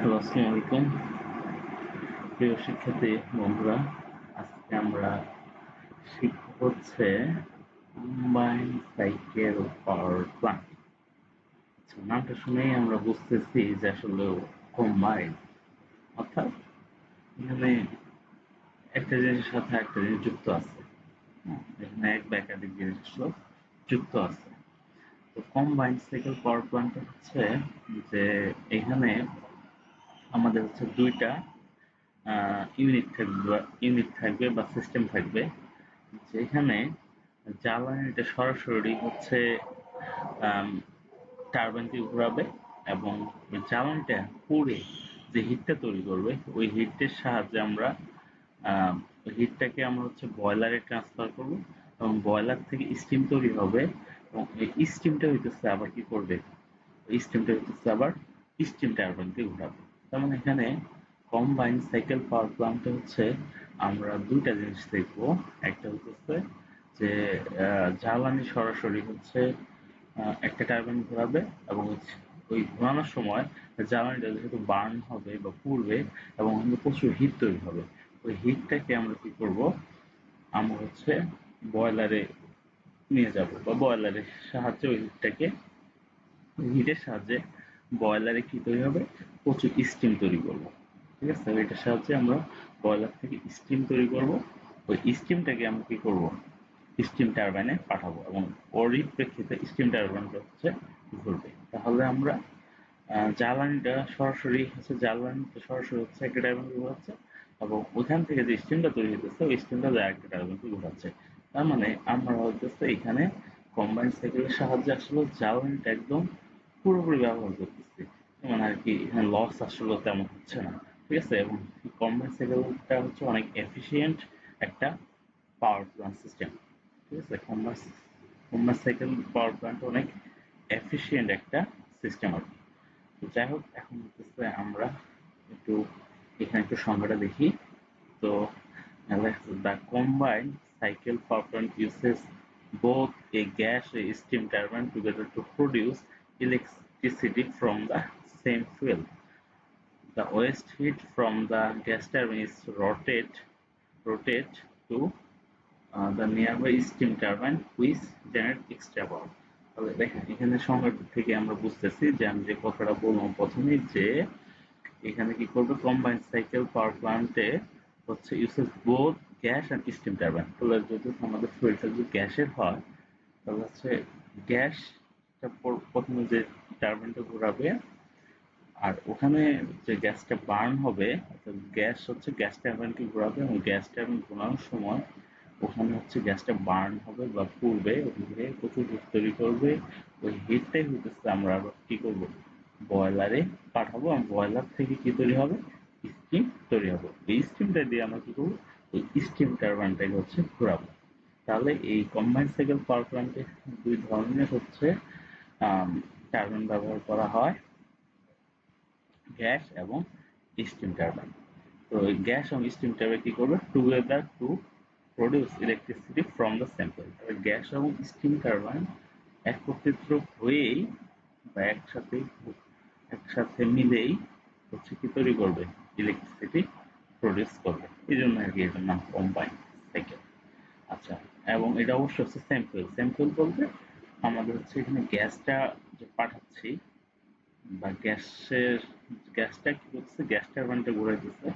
Hello, আসসালামু আলাইকুম প্রিয় শিক্ষার্থী বন্ধুরা। আজকে আমরা শিখব হচ্ছে কম্বাইন সাইকেল পাওয়ার প্ল্যান্ট। নামটা শুনেই আমরা বুঝতেছি যে আসলে কম্বাইন অর্থাৎ এখানে একটা জিনিসের সাথে একটা জিনিস যুক্ত আছে। এখানে এক বা একাধিক জিনিস যুক্ত আছে। তো কম্বাইন সাইকেল পাওয়ার প্ল্যান্ট হচ্ছে যে এখানে আমাদের হচ্ছে দুইটা ইউনিট থাকবে বা সিস্টেম থাকবে, যেখানে জ্বালানিটা সরাসরি হচ্ছে টারবাইনকে ঘোরাবে এবং জ্বালানিটা পুড়ে যে হিটটা তৈরি করবে ওই হিটের সাহায্যে আমরা ওই হিটটাকে আমরা হচ্ছে বয়লারে ট্রান্সফার করব এবং বয়লার থেকে স্টিম তৈরি হবে এবং এই স্টিমটা হইতেছে আবার কি করবে, ওই স্টিমটা হইতেছে আবার স্টিম টারবাইনকে ঘোরাবে। তার মানে এখানে কম্বাইন সাইকেল পাওয়ার প্ল্যান্টে হচ্ছে আমরা দুইটা জিনিস দেখবো। একটা হচ্ছে যে জ্বালানি সরাসরি হচ্ছে একটা টারবাইন ঘোরাবে এবং ওই ঘোরানোর সময় জ্বালানিটা যেহেতু বার্ন হবে বা পুড়বে এবং প্রচুর হিট তৈরি হবে, ওই হিটটাকে আমরা কি করব, আমরা হচ্ছে বয়লারে নিয়ে যাব বা বয়লারের সাহায্যে ওই হিটটাকে হিটের সাহায্যে বয়লারে কি তৈরি হবে, প্রচুর স্টিম তৈরি করব। ঠিক আছে, এটার সাহায্যে আমরা বয়লার থেকে স্টিম তৈরি করব। ওই স্টিমটাকে আমরা কি করব, স্টিম টারবাইনে পাঠাবো এবং ওরই প্রেক্ষিতে স্টিম টারবাইনটা হচ্ছে ঘুরবে। তাহলে আমরা জ্বালানিটা সরাসরি হচ্ছে একটা টারবাইনকে ঘোরাচ্ছে এবং ওখান থেকে যে স্টিমটা তৈরি হতেছে ওই স্টিমটা একটা টারবাইনকে ঘোরাচ্ছে। তার মানে আমরা হচ্ছে এখানে কম্বাইন সাইকেলের সাহায্যে আসলে জ্বালানিটা একদম পুরোপুরি ব্যবহার করতেছি, মানে আর কি এখানে লস আসলে তেমন হচ্ছে না। ঠিক আছে, এবং কম্বাইন সাইকেলটা হচ্ছে অনেক এফিসিয়েন্ট একটা পাওয়ার প্ল্যান্ট সিস্টেম। ঠিক আছে, কম্বাইন সাইকেল পাওয়ার প্ল্যান্ট অনেক এফিসিয়েন্ট একটা সিস্টেম আর কি। তো যাই হোক, এখন হচ্ছে আমরা একটু এখানে একটু সংজ্ঞাটা দেখি। তো the combined cycle power plant uses both a gas and steam turbine together to produce electricity from the same fuel. The waste heat from the gas turbine is rotate to the nearby steam turbine which generate extra power. তাহলে দেখেন এখানে সংজ্ঞাটা থেকে আমরা বুঝতেছি যে আমি যে কথাটা বললাম প্রথমেই, যে এখানে কি করবে, কম্বাইন সাইকেল পাওয়ার প্ল্যান্টে হচ্ছে uses both gas and steam turbine. তাহলে যদি আমাদের ফুয়েলটা যদি গ্যাসের হয় তাহলে হচ্ছে গ্যাসটা প্রথমে যে টারবাইনটা ঘোরাবে আর ওখানে যে গ্যাসটা বার্ন হবে, অর্থাৎ গ্যাস হচ্ছে গ্যাস টারবাইনকে ঘোরাবে এবং গ্যাস টারবাইন ঘোরানোর সময় ওখানে হচ্ছে গ্যাসটা বার্ন হবে বা পুড়বে, ওখানে প্রচুর হিট তৈরি করবে। ওই হিটটাই হইতেছে আমরা আবার কি করবো, বয়লারে পাঠাবো এবং বয়লার থেকে কি তৈরি হবে, স্টিম তৈরি হবে। এই স্টিমটা দিয়ে আমরা কি করবো, ওই স্টিম টারবাইনটাকে হচ্ছে ঘোরাবো। তাহলে এই কম্বাইন্ড সাইকেল পাওয়ার প্ল্যান্টে দুই ধরনের হচ্ছে টারবাইন ব্যবহার করা হয়, গ্যাস এবং স্টিম টারবাইন। তো এই গ্যাস এবং স্টিম টারবাইন কি করবে, together to produce electricity from the sample. Gas এবং স্টিম টারবাইন একত্রিত হয়েই বা একসাথে একসাথে মিলেই হচ্ছে কি তৈরি করবে, ইলেকট্রিসিটি প্রডিউস করবে। এই জন্য আর কি এটার নাম কম্বাইন সাইকেল। আচ্ছা, এবং এটা অবশ্যই হচ্ছে স্যাম্পল। স্যাম্পল বলতে আমাদের হচ্ছে এখানে গ্যাসটা যে পাঠাচ্ছি বা গ্যাসটা কি করছে, গ্যাস টারবাইনটা ঘুরাইতেছে।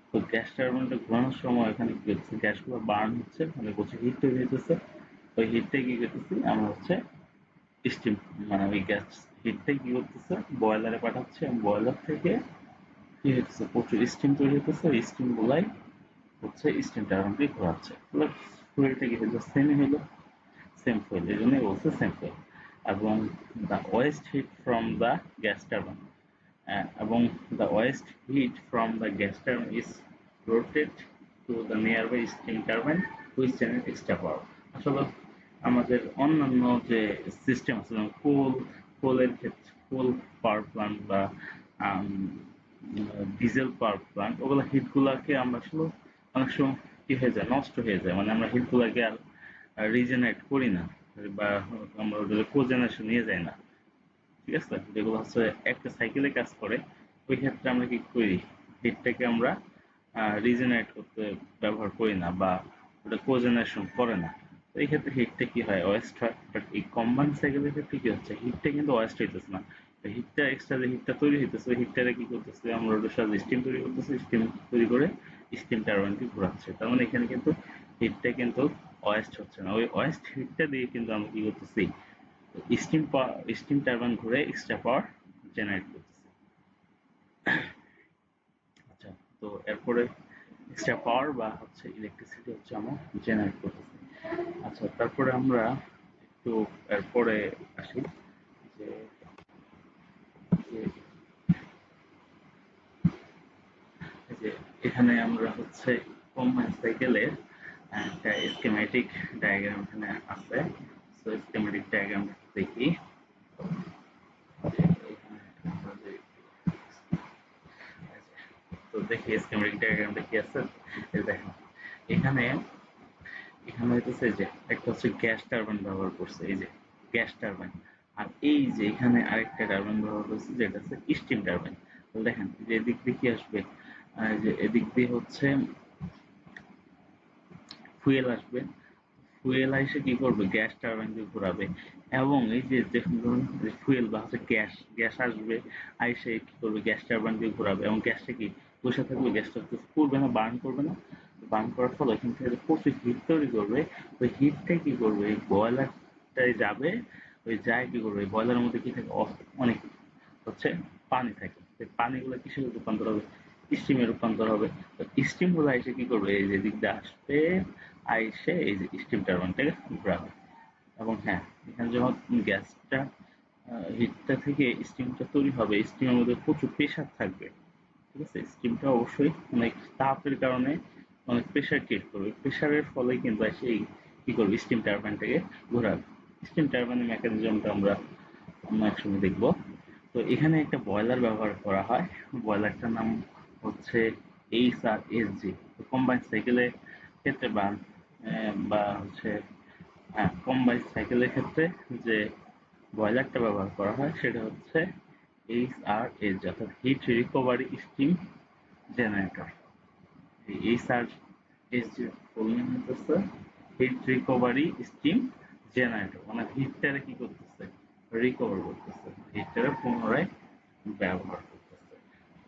তো গ্যাস টারবাইনটা ঘোরানোর সময় এখানে কি হচ্ছে, গ্যাসগুলো বার্ন হচ্ছে, মানে প্রচুর হিট তৈরি হইতেছে। ওই হিটটাই কি করতেছি আমরা হচ্ছে স্টিম, মানে ওই গ্যাস হিটটাই কি করতেছে বয়লারে পাঠাচ্ছে এবং বয়লার থেকে কি হচ্ছে প্রচুর স্টিম তৈরি হতেছে। ওই স্টিম গুলাই হচ্ছে স্টিম টারবাইনকে ঘোরাচ্ছে। ফুয়েলটা কি হলো, সেমই হলো, সেম ফুয়েল, এই জন্যই বলছে সেম ফুয়েল। এবং the waste heat from the gas turbine এবং the waste heat from the gas turbine is routed to the nearby steam turbine which generate extra power. আসলে আমাদের অন্যান্য যে সিস্টেম আছে, যেমন কোলের ক্ষেত্রে কোল পাওয়ার প্ল্যান্ট বা ডিজেল পাওয়ার প্ল্যান্ট, ওগুলো হিট গুলাকে আমরা আসলে অনেক সময় কি হয়ে যায়, নষ্ট হয়ে যায়, মানে আমরা হিট গুলাকে আর রিজেনারেট করি না বা আমরা ওদের কোজেনারেশন নিয়ে যাই না। ঠিক আছে, যেগুলো হচ্ছে একটা সাইকেলে কাজ করে ওই ক্ষেত্রে আমরা কি করি, হিটটাকে আমরা রিজেনারেট করতে ব্যবহার করি না বা ওটা কোজেনারেশন করে না। তো এই ক্ষেত্রে হিটটা কি হয়, ওয়েস্ট হয়। বাট এই কম্বাইন্ড সাইকেলের ক্ষেত্রে কি হচ্ছে, হিটটা কিন্তু ওয়েস্ট হইতেছে না। হিটটা এক্সট্রা যে হিটটা তৈরি হইতেছে ওই হিটটারে কি করতেছে, আমরা ওটার সাথে স্টিম তৈরি করতেছি, স্টিম তৈরি করে স্টিম টারবাইনকে ঘোরাচ্ছে। তার মানে এখানে কিন্তু হিটটা কিন্তু ওয়েস্ট হচ্ছে না, ওই ওয়েস্ট হিটটা দিয়ে কিন্তু আমরা কি করতেছি, স্টিম স্টিম টারবাইন ঘুরে এক্সট্রা পাওয়ার জেনারেট করতেছি। আচ্ছা, তো এরপরে এক্সট্রা পাওয়ার বা হচ্ছে ইলেকট্রিসিটি হচ্ছে আমরা জেনারেট করতেছি। আচ্ছা, তারপরে আমরা একটু এরপরে আসি যে যে এই যে এখানে আমরা হচ্ছে কম্বাইন সাইকেলের একটা স্কিমেটিক ডায়াগ্রাম এখানে আছে। সো স্কিমেটিক ডায়াগ্রাম দেখি। এখানে আমরা তো দেখি স্কিমেটিক ডায়াগ্রামটা কি আছে। এই দেখেন, এখানে এখানে হইতেছে যে একটা হচ্ছে গ্যাস টারবাইন ব্যবহার করছে, এই যে গ্যাস টারবাইন। আর এই যে এখানে আরেকটা টারবাইন ব্যবহার করছে যেটা হচ্ছে স্টিম টারবাইন। তো দেখেন যে এদিক দিয়ে কি আসবে, যে এদিক দিয়ে হচ্ছে ফুয়েল আসবে, ফুয়েল এসে কি করবে, গ্যাস টারবাইন দিয়ে ঘোরাবে। এবং এই যে দেখুন ধরুন ফুয়েল বা হচ্ছে গ্যাস, গ্যাস আসবে আইসে কি করবে, গ্যাস টারবাইন দিয়ে ঘোরাবে। এবং গ্যাসটা কি বসে থাকবে, গ্যাসটা পুড়বে না, বার্ন করবে না। বার্ন করার ফলে এখান থেকে প্রচুর হিট তৈরি করবে। ওই হিটটা কি করবে, এই বয়লারটায় যাবে। ওই যায় কি করবে, বয়লারের মধ্যে কি থাকে, অনেক হচ্ছে পানি থাকে। সেই পানিগুলো কিসে রূপান্তর হবে, স্টিমে রূপান্তর হবে। তো স্টিম গুলো এসে কি করবে, এই যে দিক দিয়ে আসবে, আইসে এই যে স্টিম টারবাইনটাকে ঘোরাবে। এবং হ্যাঁ, এখানে যখন গ্যাসটা হিটটা থেকে স্টিমটা তৈরি হবে, স্টিমের মধ্যে প্রচুর প্রেশার থাকবে। ঠিক আছে, স্টিমটা অবশ্যই অনেক তাপের কারণে অনেক প্রেশার ক্রিয়েট করবে, প্রেশারের ফলে কিন্তু এসে কি করবে, স্টিম টারবাইনটাকে ঘোরাবে। স্টিম টারবাইনের মেকানিজমটা আমরা অন্য এক সময় দেখবো। তো এখানে একটা বয়লার ব্যবহার করা হয়, বয়লারটার নাম হচ্ছে HRSG। কম্বাইন্ড সাইকেলের ক্ষেত্রে বা হচ্ছে হ্যাঁ, কম্বাইন্ড সাইকেলের ক্ষেত্রে যে বয়লারটা ব্যবহার করা হয় সেটা হচ্ছে HRSG, অর্থাৎ হিট রিকভারি স্টিম জেনারেটর। এই HRSG ফুল নেম হচ্ছে হিট রিকভারি স্টিম জেনারেটর, মানে হিটটারে কি করতেছে, রিকভার করতেছে, হিটটারে পুনরায় ব্যবহার করতেছে।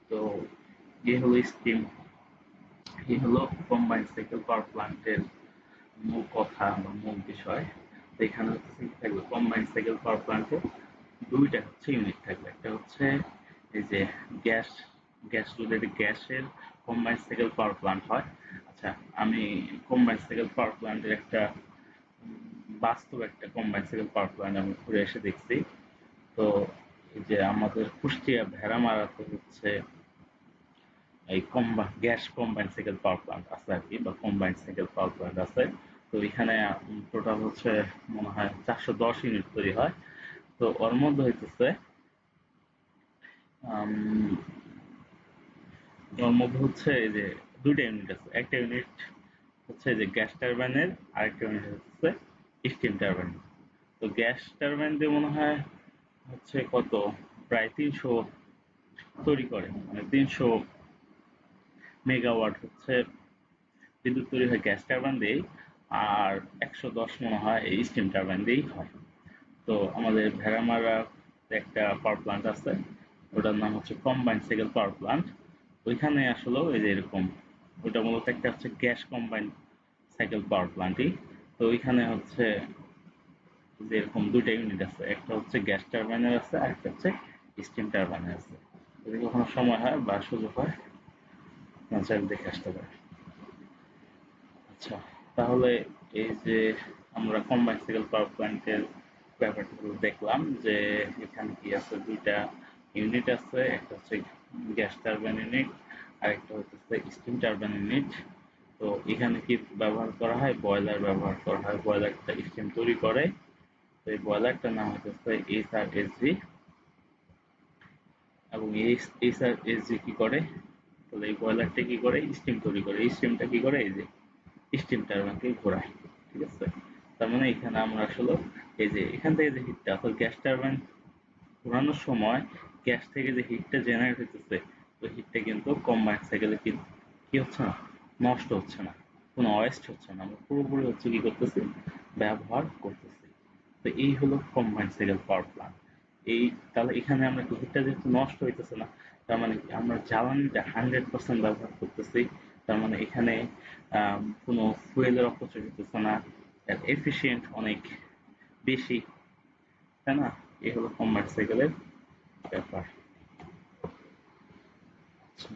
তো হলো স্টিম, হলো কম্বাইন্ড সাইকেল পাওয়ার প্ল্যান্টের মূল কথা বা মূল বিষয়। তো এখানে হচ্ছে কি থাকবে, কম্বাইন্ড সাইকেল পাওয়ার প্ল্যান্টে দুইটা হচ্ছে ইউনিট থাকবে। একটা হচ্ছে এই যে গ্যাস, গ্যাস যদি গ্যাসের কম্বাইন্ড সাইকেল পাওয়ার প্ল্যান্ট হয়। আচ্ছা, আমি কম্বাইন্ড সাইকেল পাওয়ার প্ল্যান্টের একটা বাস্তব একটা কম্বাইন্ড সাইকেল পাওয়ার প্ল্যান্ট আমি ঘুরে এসে দেখছি। তো এই যে আমাদের কুষ্টিয়া ভেড়ামারাতে হচ্ছে এই gas combined cycle power plant আছে আর কি, বা কম্বাইন্ড সাইকেল পাওয়ার প্ল্যান্ট আছে। তো এখানে টোটাল হচ্ছে মনে হয় 410 ইউনিট তৈরি হয়। তো ওর মধ্যে হইতেছে ওর মধ্যে হচ্ছে এই যে দুইটা ইউনিট আছে। একটা ইউনিট হচ্ছে যে গ্যাস টারবাইনের, আরেকটা ইউনিট হচ্ছে স্টিম টারবাইন। তো গ্যাস টারবাইন দিয়ে মনে হয় হচ্ছে কত, প্রায় 300 তৈরি করে, মানে 300 মেগাওয়াট হচ্ছে বিদ্যুৎ তৈরি হয় গ্যাস টারবাইন দিয়েই। আর 110 মনে হয় এই স্টিম টারবাইন দিয়েই হয়। তো আমাদের ভেড়ামারা একটা পাওয়ার প্ল্যান্ট আছে, ওটার নাম হচ্ছে কম্বাইন্ড সাইকেল পাওয়ার প্ল্যান্ট। ওইখানে আসলেও এই যে এরকম, ওটা মূলত একটা হচ্ছে গ্যাস কম্বাইন্ড সাইকেল পাওয়ার প্ল্যান্টই। তো ওইখানে হচ্ছে যে এরকম দুইটা ইউনিট আছে, একটা হচ্ছে গ্যাস টারবাইনের আছে, আর একটা হচ্ছে স্টিম টারবাইনের আছে। যদি কখনো সময় হয় বা সুযোগ হয় চাইলে দেখে আসতে পারে। আচ্ছা, তাহলে এই যে আমরা কম্বাইন্ড সাইকেল পাওয়ার প্ল্যান্টের ব্যাপারগুলো দেখলাম, যে এখানে কি আছে, দুইটা ইউনিট আছে, একটা হচ্ছে গ্যাস টারবাইন ইউনিট আর একটা হচ্ছে স্টিম টারবাইন ইউনিট। তো এখানে কি ব্যবহার করা হয়, বয়লার ব্যবহার করা হয়, বয়লারটা স্টিম তৈরি করে। তো এই বয়লারটার নাম হচ্ছে HRSG। এবং এই HRSG কি করে, তাহলে এই বয়লারটা কি করে, স্টিম তৈরি করে, এই স্টিমটা কি করে, এই যে স্টিম টারবাইনকে ঘোরায়। ঠিক আছে, তার মানে এখানে আমরা আসলে এই যে এখান থেকে যে হিটটা, অর্থাৎ গ্যাস টারবাইন ঘোরানোর সময় গ্যাস থেকে যে হিটটা জেনারেট হইতেছে ওই হিটটা কিন্তু কম্বাইন্ড সাইকেলে কি কি হচ্ছে না, নষ্ট হচ্ছে না, কোনো ওয়েস্ট হচ্ছে না, আমরা পুরোপুরি হচ্ছে কি করতেছি, ব্যবহার করতেছি। তো এই হলো কম্বাইন্ড সাইকেল পাওয়ার প্ল্যান্ট। এই তাহলে এখানে আমরা কি হিটটা যেহেতু নষ্ট হইতেছে না, তার মানে কি আমরা জ্বালানিটা 100% ব্যবহার করতেছি। তার মানে এখানে কোনো ফুয়েলের অপচয় হইতেছে না, এফিসিয়েন্ট অনেক বেশি, তাই না? এই হলো কম্বাইন্ড সাইকেলের ব্যাপার। আচ্ছা,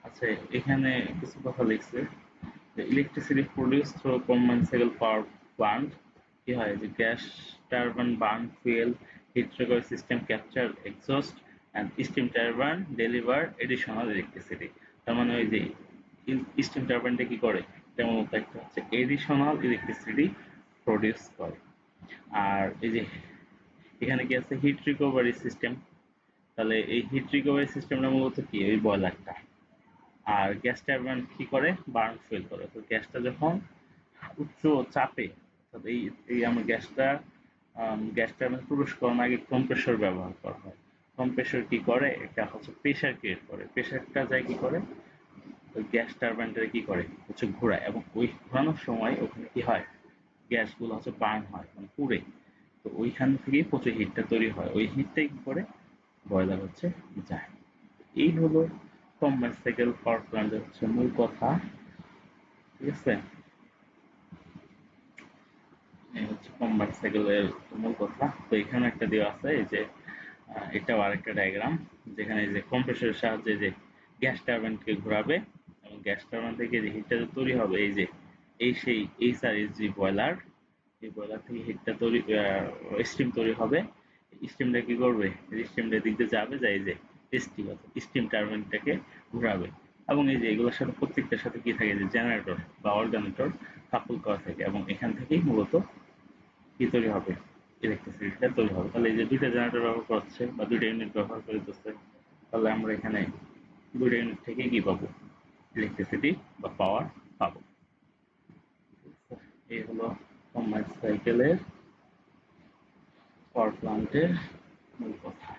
আচ্ছা, এখানে কিছু কথা লিখছে যে electricity produce through combined cycle power plant কি হয় যে gas turbine burn fuel, heat recovery system capture exhaust and steam turbine deliver additional electricity. তার মানে ওই যে স্টিম টারবাইনটা কি করে, যেমন একটা হচ্ছে এডিশনাল ইলেকট্রিসিটি প্রডিউস করে। আর এই যে এখানে কি আছে হিট রিকভারি সিস্টেম, তাহলে এই হিট রিকভারি সিস্টেমটা মূলত কি ওই বয়লারটা। আর গ্যাস টারবাইন কি করে, বার্ন ফুয়েল করে। তো গ্যাসটা যখন উচ্চ চাপে, অর্থাৎ এই এই আমার গ্যাসটা গ্যাস টারবাইন প্রবেশ করার আগে কম্প্রেসর ব্যবহার করা হয়। কম্প্রেসর কি করে, এটা হচ্ছে প্রেশার ক্রিয়েট করে, প্রেশারটা যায় কি করে ওই গ্যাস টারবাইনটা কি করে হচ্ছে ঘোরায়, এবং ওই ঘোরানোর সময় ওখানে কি হয় গ্যাসগুলো হচ্ছে বার্ন হয় মানে পুড়ে। তো ওইখান থেকেই প্রচুর হিটটা তৈরি হয়, ওই হিটটাই কি করে বয়লার হচ্ছে যায়। এই হলো কম্বাইন্ড সাইকেল পাওয়ার প্ল্যান্টের হচ্ছে মূল কথা। ঠিক আছে, এই হচ্ছে কম্বাইন্ড সাইকেলের মূল কথা। তো এখানে একটা দেওয়া আছে এই যে এটাও আরেকটা ডায়াগ্রাম, যেখানে এই যে কম্প্রেসরের সাহায্যে যে গ্যাস টারবাইনকে ঘোরাবে এবং গ্যাস টারবাইন থেকে যে হিটটা তৈরি হবে, এই যে এই সেই এইচআরএসজি বয়লার, এই বয়লার থেকে হিটটা তৈরি স্টিম তৈরি হবে। স্টিমটা কি করবে, স্টিমটা দিক দিয়ে যাবে, যায় যে স্টিম অর্থাৎ স্টিম টারবাইনটাকে ঘোরাবে। এবং এই যে এগুলোর সাথে প্রত্যেকটার সাথে কি থাকে যে জেনারেটর বা অল্টারনেটর কাপল করা থাকে, এবং এখান থেকেই মূলত কি তৈরি হবে, ইলেকট্রিসিটিটা তৈরি হবে। তাহলে এই যে দুইটা জেনারেটর ব্যবহার করছে বা দুইটা ইউনিট ব্যবহার করতেছে, তাহলে আমরা এখানে দুইটা ইউনিট থেকে কি পাবো, ইলেকট্রিসিটি বা পাওয়ার পাবো। এই হলো কম্বাইন্ড সাইকেলের পাওয়ার প্ল্যান্টের মূল কথা।